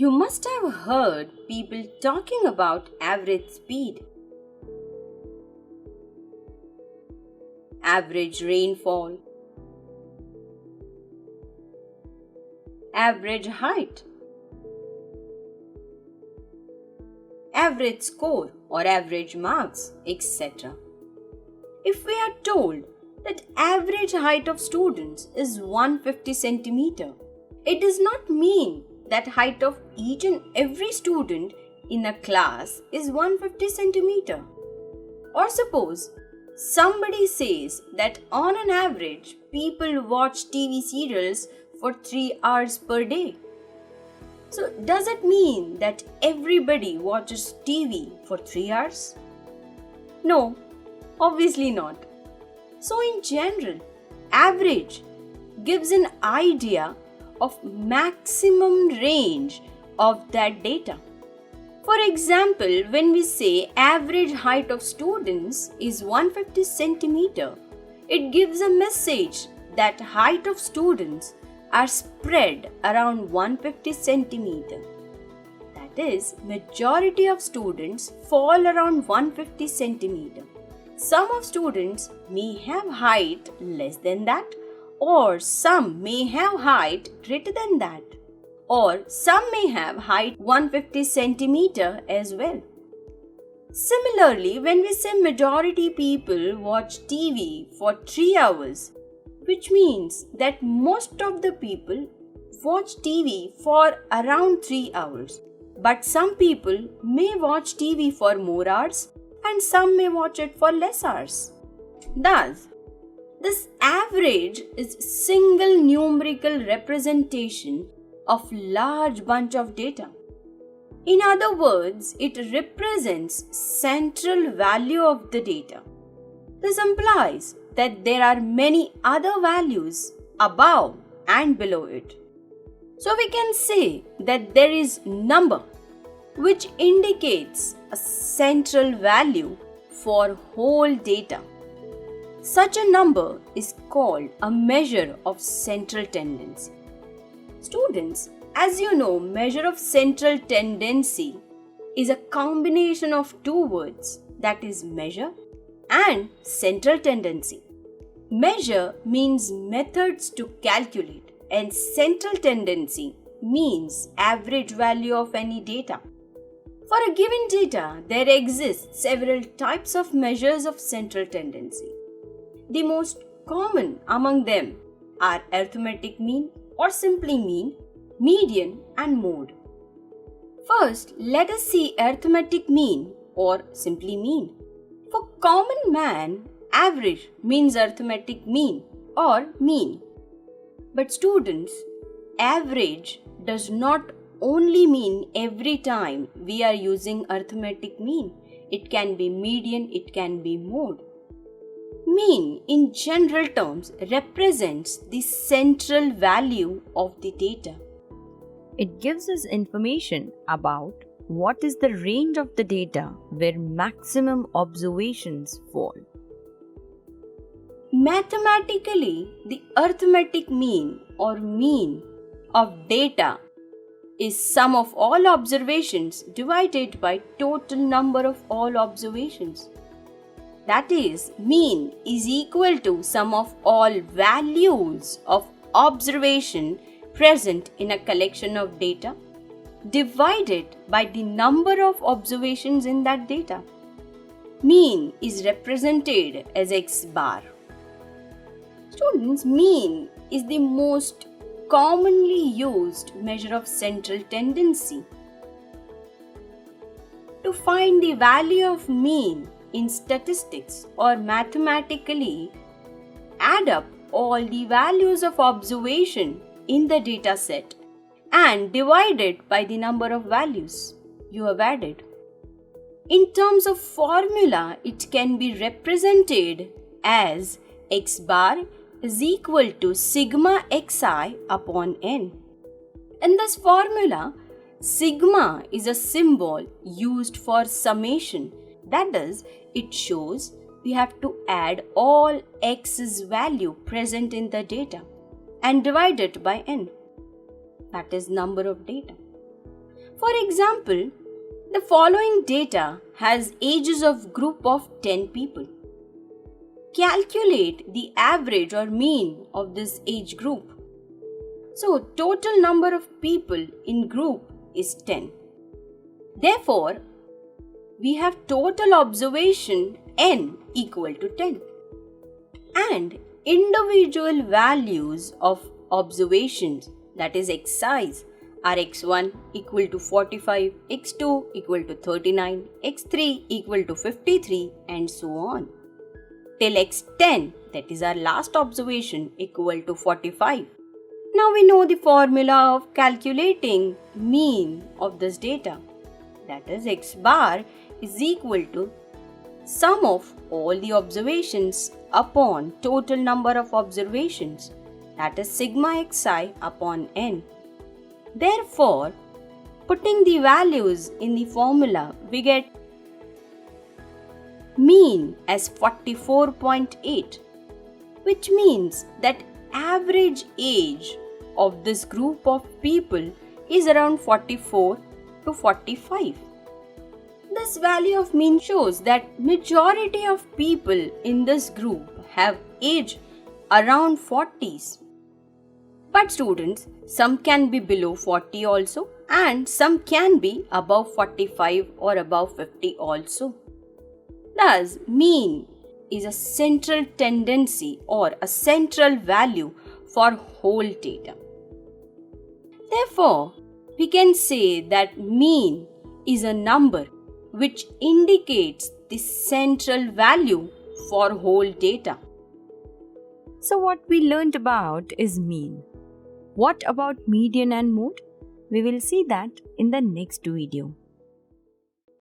You must have heard people talking about average speed, average rainfall, average height, average score or average marks, etc. If we are told that average height of students is 150 centimeter, it does not mean that height of each and every student in a class is 150 centimeter. Or suppose somebody says that on an average people watch TV serials for 3 hours per day. So does it mean that everybody watches TV for 3 hours? No, obviously not. So in general, average gives an idea of maximum range of that data. For example, when we say average height of students is 150 centimeter, it gives a message that height of students are spread around 150 centimeter. That is, majority of students fall around 150 centimeter. Some of students may have height less than that, or some may have height greater than that, or some may have height 150 centimeter as well. Similarly, when we say majority people watch TV for 3 hours, which means that most of the people watch TV for around 3 hours. But some people may watch TV for more hours and some may watch it for less hours. Thus, this average is single numerical representation of large bunch of data. In other words, it represents central value of the data. This implies that there are many other values above and below it. So we can say that there is number which indicates a central value for whole data. Such a number is called a measure of central tendency. Students, as you know, measure of central tendency is a combination of two words, that is measure and central tendency. Measure means methods to calculate and central tendency means average value of any data. For a given data, there exist several types of measures of central tendency. The most common among them are arithmetic mean or simply mean, median and mode. First, let us see arithmetic mean or simply mean. For common man, average means arithmetic mean or mean. But students, average does not only mean every time we are using arithmetic mean. It can be median, it can be mode. Mean in general terms represents the central value of the data. It gives us information about what is the range of the data where maximum observations fall. Mathematically, the arithmetic mean or mean of data is sum of all observations divided by total number of all observations. That is, mean is equal to sum of all values of observation present in a collection of data divided by the number of observations in that data. Mean is represented as x bar. Students, mean is the most commonly used measure of central tendency. To find the value of mean in statistics or mathematically, add up all the values of observation in the data set and divide it by the number of values you have added. In terms of formula, it can be represented as x bar is equal to sigma xi upon n. In this formula, sigma is a symbol used for summation. That is, it shows we have to add all x's value present in the data and divide it by n. That is number of data. For example, the following data has ages of group of 10 people. Calculate the average or mean of this age group. So, total number of people in group is 10. Therefore, we have total observation n equal to 10. And individual values of observations, that is xi's, are x1 equal to 45, x2 equal to 39, x3 equal to 53, and so on. Till x10, that is our last observation, equal to 45. Now we know the formula of calculating mean of this data. That is, x bar is equal to sum of all the observations upon total number of observations, that is sigma xi upon n. Therefore, putting the values in the formula, we get mean as 44.8, which means that average age of this group of people is around 44 to 45. This value of mean shows that majority of people in this group have age around 40s. But students, some can be below 40 also, and some can be above 45 or above 50 also. Thus, mean is a central tendency or a central value for whole data. Therefore, we can say that mean is a number which indicates the central value for whole data. So what we learned about is mean. What about median and mode? We will see that in the next video.